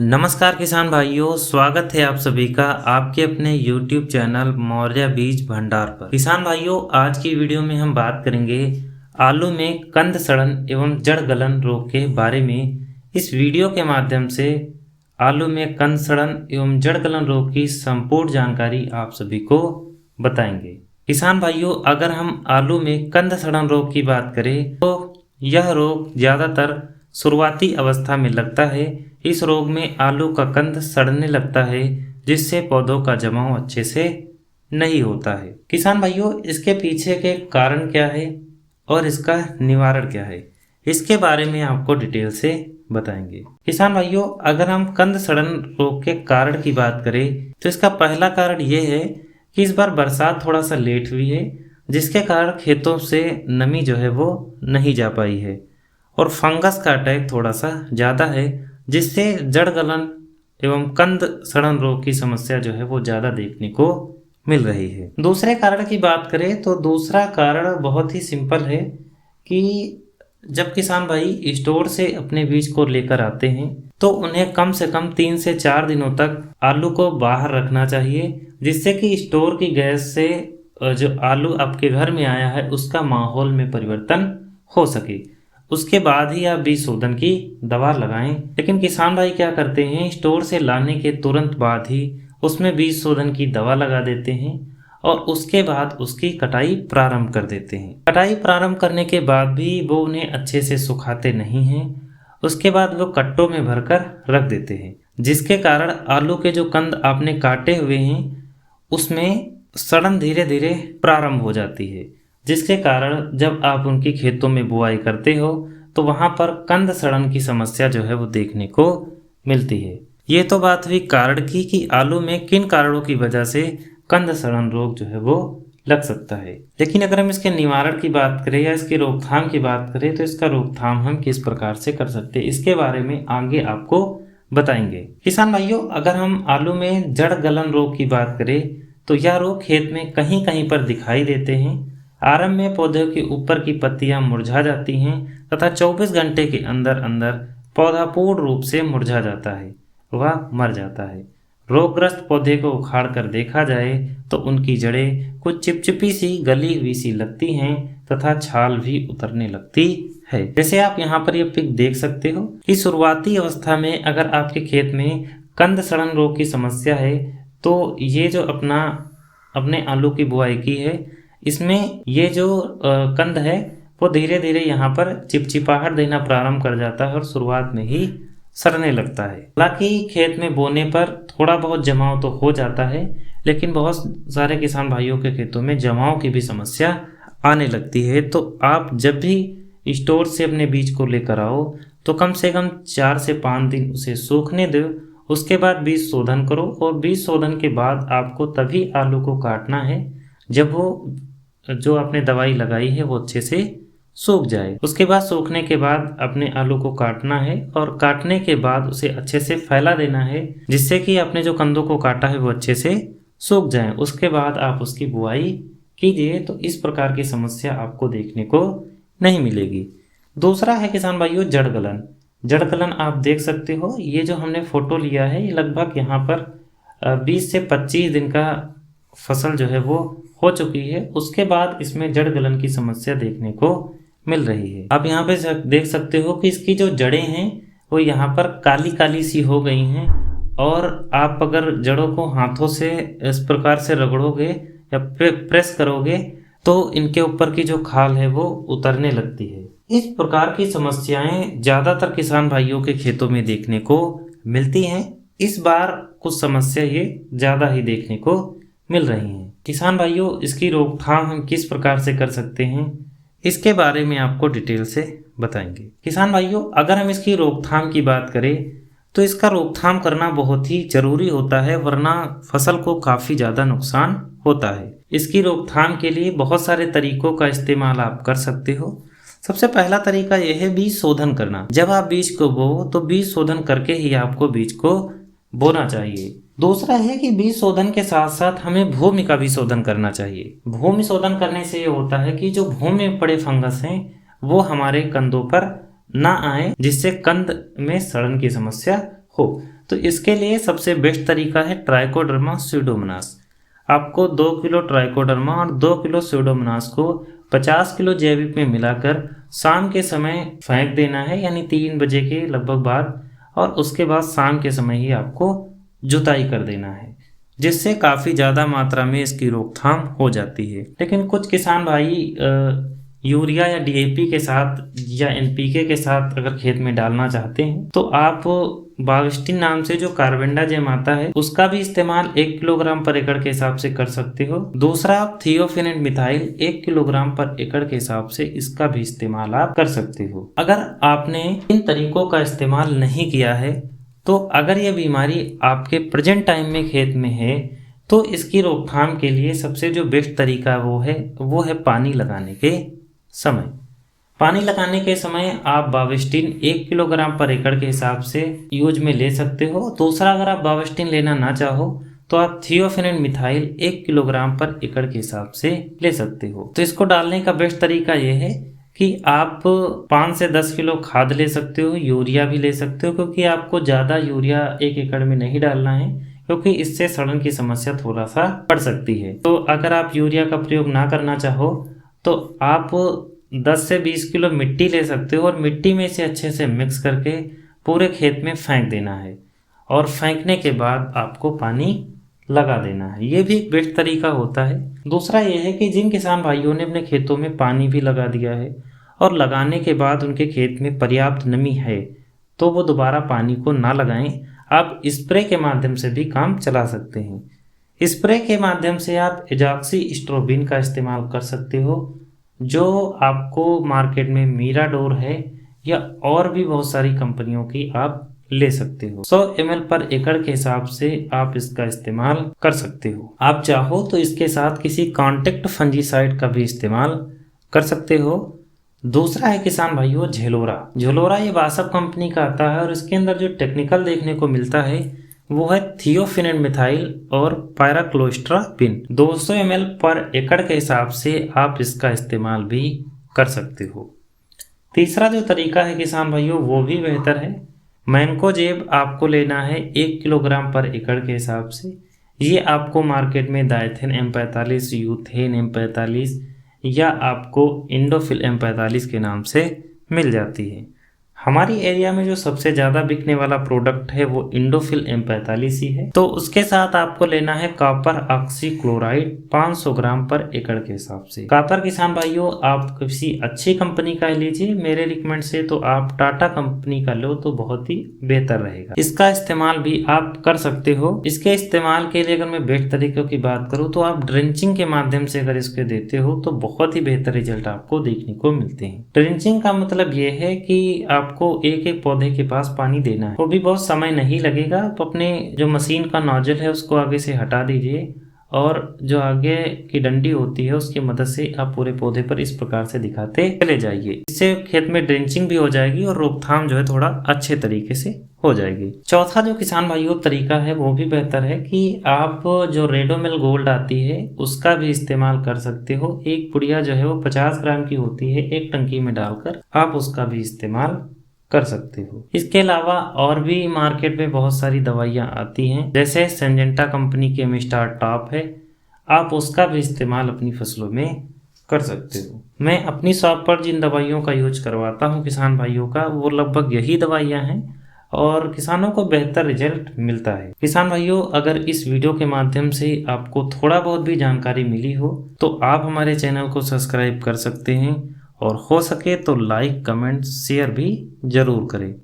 नमस्कार किसान भाइयों, स्वागत है आप सभी का आपके अपने YouTube चैनल मौर्य बीज भंडार पर। किसान भाइयों, आज की वीडियो में हम बात करेंगे आलू में कंद सड़न एवं जड़ गलन रोग के बारे में। इस वीडियो के माध्यम से आलू में कंद सड़न एवं जड़ गलन रोग की संपूर्ण जानकारी आप सभी को बताएंगे। किसान भाइयों, अगर हम आलू में कंद सड़न रोग की बात करें तो यह रोग ज़्यादातर शुरुआती अवस्था में लगता है। इस रोग में आलू का कंद सड़ने लगता है, जिससे पौधों का जमाव अच्छे से नहीं होता है। किसान भाइयों, इसके पीछे के कारण क्या है और इसका निवारण क्या है, इसके बारे में आपको डिटेल से बताएंगे। किसान भाइयों, अगर हम कंद सड़न रोग के कारण की बात करें तो इसका पहला कारण ये है कि इस बार बरसात थोड़ा सा लेट हुई है, जिसके कारण खेतों से नमी जो है वो नहीं जा पाई है और फंगस का अटैक थोड़ा सा ज़्यादा है, जिससे जड़ गलन एवं कंद सड़न रोग की समस्या जो है वो ज़्यादा देखने को मिल रही है। दूसरे कारण की बात करें तो दूसरा कारण बहुत ही सिंपल है कि जब किसान भाई स्टोर से अपने बीज को लेकर आते हैं तो उन्हें कम से कम 3 से 4 दिनों तक आलू को बाहर रखना चाहिए, जिससे कि स्टोर की गैस से जो आलू आपके घर में आया है उसका माहौल में परिवर्तन हो सके। उसके बाद ही आप बीज शोधन की दवा लगाएं। लेकिन किसान भाई क्या करते हैं, स्टोर से लाने के तुरंत बाद ही उसमें बीज शोधन की दवा लगा देते हैं और उसके बाद उसकी कटाई प्रारंभ कर देते हैं। कटाई प्रारंभ करने के बाद भी वो उन्हें अच्छे से सुखाते नहीं हैं। उसके बाद वो कट्टों में भरकर रख देते हैं, जिसके कारण आलू के जो कंद आपने काटे हुए हैं उसमें सड़न धीरे धीरे प्रारंभ हो जाती है, जिसके कारण जब आप उनकी खेतों में बुआई करते हो तो वहां पर कंद सड़न की समस्या जो है वो देखने को मिलती है। ये तो बात हुई कारण की कि आलू में किन कारणों की वजह से कंद सड़न रोग जो है वो लग सकता है। लेकिन अगर हम इसके निवारण की बात करें या इसकी रोकथाम की बात करें तो इसका रोकथाम हम किस प्रकार से कर सकते हैं, इसके बारे में आगे आपको बताएंगे। किसान भाइयों, अगर हम आलू में जड़ गलन रोग की बात करें तो यह रोग खेत में कहीं कहीं पर दिखाई देते हैं। आरंभ में पौधे के ऊपर की पत्तियां मुरझा जाती हैं तथा 24 घंटे के अंदर अंदर पौधा पूर्ण रूप से मुरझा जाता है, वह मर जाता है। रोगग्रस्त पौधे को उखाड़ कर देखा जाए तो उनकी जड़ें कुछ चिपचिपी सी गली हुई सी लगती हैं तथा छाल भी उतरने लगती है। जैसे आप यहाँ पर ये पिक देख सकते हो कि शुरुआती अवस्था में अगर आपके खेत में कंद सड़न रोग की समस्या है तो ये जो अपने आलू की बुआई की है, इसमें ये जो कंद है वो धीरे धीरे यहाँ पर चिपचिपाहट देना प्रारंभ कर जाता है और शुरुआत में ही सड़ने लगता है। हालांकि खेत में बोने पर थोड़ा बहुत जमाव तो हो जाता है, लेकिन बहुत सारे किसान भाइयों के खेतों में जमाव की भी समस्या आने लगती है। तो आप जब भी स्टोर से अपने बीज को लेकर आओ तो कम से कम 4 से 5 दिन उसे सूखने दो। उसके बाद बीज शोधन करो और बीज शोधन के बाद आपको तभी आलू को काटना है जब वो जो आपने दवाई लगाई है वो अच्छे से सूख जाए। उसके बाद सूखने के बाद अपने आलू को काटना है और काटने के बाद उसे अच्छे से फैला देना है, जिससे कि आपने जो कंदों को काटा है वो अच्छे से सूख जाए। उसके बाद आप उसकी बुआई कीजिए तो इस प्रकार की समस्या आपको देखने को नहीं मिलेगी। दूसरा है किसान भाइयों जड़ गलन। जड़ गलन आप देख सकते हो, ये जो हमने फोटो लिया है ये लगभग यहाँ पर 20 से 25 दिन का फसल जो है वो हो चुकी है। उसके बाद इसमें जड़ गलन की समस्या देखने को मिल रही है। आप यहाँ पे देख सकते हो कि इसकी जो जड़ें हैं वो यहाँ पर काली काली सी हो गई हैं और आप अगर जड़ों को हाथों से इस प्रकार से रगड़ोगे या प्रेस करोगे तो इनके ऊपर की जो खाल है वो उतरने लगती है। इस प्रकार की समस्याएं ज़्यादातर किसान भाइयों के खेतों में देखने को मिलती हैं। इस बार कुछ समस्या ये ज़्यादा ही देखने को मिल रही हैं। किसान भाइयों, इसकी रोकथाम हम किस प्रकार से कर सकते हैं, इसके बारे में आपको डिटेल से बताएंगे। किसान भाइयों, अगर हम इसकी रोकथाम की बात करें तो इसका रोकथाम करना बहुत ही जरूरी होता है, वरना फसल को काफ़ी ज़्यादा नुकसान होता है। इसकी रोकथाम के लिए बहुत सारे तरीकों का इस्तेमाल आप कर सकते हो। सबसे पहला तरीका यह है बीज शोधन करना। जब आप बीज को बो तो बीज शोधन करके ही आपको बीज को बोना चाहिए। दूसरा है कि बीज शोधन के साथ साथ हमें भूमि का भी शोधन करना चाहिए। भूमि शोधन करने से ये होता है कि जो भूमि में पड़े फंगस हैं वो हमारे कंदों पर ना आए, जिससे कंद में सड़न की समस्या हो। तो इसके लिए सबसे बेस्ट तरीका है ट्राइकोडर्मा स्यूडोमोनास। आपको 2 किलो ट्राइकोडर्मा और 2 किलो स्यूडोमोनास को 50 किलो जैविक में मिलाकर शाम के समय फेंक देना है, यानी 3 बजे के लगभग बाद, और उसके बाद शाम के समय ही आपको जुताई कर देना है, जिससे काफ़ी ज़्यादा मात्रा में इसकी रोकथाम हो जाती है। लेकिन कुछ किसान भाई यूरिया या डीएपी के साथ या एनपीके के साथ अगर खेत में डालना चाहते हैं तो आप बाविस्टिन नाम से जो कार्बेंडाजिम आता है उसका भी इस्तेमाल 1 किलोग्राम पर एकड़ के हिसाब से कर सकते हो। दूसरा, आप थियोफिनेट मिथाइल 1 किलोग्राम पर एकड़ के हिसाब से इसका भी इस्तेमाल आप कर सकते हो। अगर आपने इन तरीकों का इस्तेमाल नहीं किया है तो अगर यह बीमारी आपके प्रेजेंट टाइम में खेत में है तो इसकी रोकथाम के लिए सबसे जो बेस्ट तरीका वो है पानी लगाने के समय। पानी लगाने के समय आप बाविस्टिन 1 किलोग्राम पर एकड़ के हिसाब से यूज में ले सकते हो। दूसरा, अगर आप बाविस्टिन लेना ना चाहो तो आप थियोफिनेट मिथाइल 1 किलोग्राम पर एकड़ के हिसाब से ले सकते हो। तो इसको डालने का बेस्ट तरीका यह है कि आप 5 से 10 किलो खाद ले सकते हो, यूरिया भी ले सकते हो, क्योंकि आपको ज़्यादा यूरिया 1 एकड़ में नहीं डालना है, क्योंकि इससे सड़न की समस्या थोड़ा सा बढ़ सकती है। तो अगर आप यूरिया का प्रयोग ना करना चाहो तो आप 10 से 20 किलो मिट्टी ले सकते हो और मिट्टी में इसे अच्छे से मिक्स करके पूरे खेत में फेंक देना है, और फेंकने के बाद आपको पानी लगा देना है। ये भी एक बेस्ट तरीका होता है। दूसरा ये है कि जिन किसान भाइयों ने अपने खेतों में पानी भी लगा दिया है और लगाने के बाद उनके खेत में पर्याप्त नमी है तो वो दोबारा पानी को ना लगाएं। आप स्प्रे के माध्यम से भी काम चला सकते हैं। स्प्रे के माध्यम से आप एजॉक्सीस्ट्रोबिन का इस्तेमाल कर सकते हो, जो आपको मार्केट में मीराडोर है या और भी बहुत सारी कंपनियों की आप ले सकते हो। 100 ml पर एकड़ के हिसाब से आप इसका इस्तेमाल कर सकते हो। आप चाहो तो इसके साथ किसी कॉन्टेक्ट फंजीसाइड का भी इस्तेमाल कर सकते हो। दूसरा है किसान भाइयों झेलोरा ये वासप कंपनी का आता है और इसके अंदर जो टेक्निकल देखने को मिलता है वो है थियोफिनेट मिथाइल और पायराक्लोस्ट्राबिन। 200 ml पर एकड़ के हिसाब से आप इसका इस्तेमाल भी कर सकते हो। तीसरा जो तरीका है किसान भाइयों वो भी बेहतर है। मैंकोजेब आपको लेना है 1 किलोग्राम पर एकड़ के हिसाब से। ये आपको मार्केट में डायथेन M45, यूथेन M45 या आपको इंडोफिल M45 के नाम से मिल जाती है। हमारी एरिया में जो सबसे ज़्यादा बिकने वाला प्रोडक्ट है वो इंडोफिल M45 ही है। तो उसके साथ आपको लेना है कॉपर ऑक्सीक्लोराइड 500 ग्राम पर एकड़ के हिसाब से। कॉपर किसान भाइयों आप किसी अच्छी कंपनी का लीजिए, मेरे रिकमेंड से तो आप टाटा कंपनी का लो तो बहुत ही बेहतर रहेगा। इसका इस्तेमाल भी आप कर सकते हो। इसके इस्तेमाल के लिए अगर मैं बेस्ट तरीकों की बात करूँ तो आप ड्रेंचिंग के माध्यम से अगर इसके देते हो तो बहुत ही बेहतर रिजल्ट आपको देखने को मिलते हैं। ड्रेंचिंग का मतलब ये है कि आपको एक एक पौधे के पास पानी देना है, वो भी बहुत समय नहीं लगेगा। आप अपने जो मशीन का नोजल है उसको आगे से हटा दीजिए और जो आगे की डंडी होती है उसकी मदद से आप पूरे पौधे पर इस प्रकार से दिखाते चले जाइए। इससे खेत में ड्रेंचिंग भी हो जाएगी और रोकथाम जो है थोड़ा अच्छे तरीके से हो जाएगी। चौथा जो किसान भाइयों तरीका है वो भी बेहतर है कि आप जो रेडोमिल गोल्ड आती है उसका भी इस्तेमाल कर सकते हो। एक पुड़िया जो है वो 50 ग्राम की होती है, एक टंकी में डालकर आप उसका भी इस्तेमाल कर सकते हो। इसके अलावा और भी मार्केट में बहुत सारी दवाइयाँ आती हैं, जैसे सिंजेंटा कंपनी की एमिस्टार टॉप है, आप उसका भी इस्तेमाल अपनी फसलों में कर सकते हो। मैं अपनी शॉप पर जिन दवाइयों का यूज करवाता हूँ किसान भाइयों का, वो लगभग यही दवाइयाँ हैं और किसानों को बेहतर रिजल्ट मिलता है। किसान भाइयों, अगर इस वीडियो के माध्यम से आपको थोड़ा बहुत भी जानकारी मिली हो तो आप हमारे चैनल को सब्सक्राइब कर सकते हैं और हो सके तो लाइक, कमेंट, शेयर भी जरूर करें।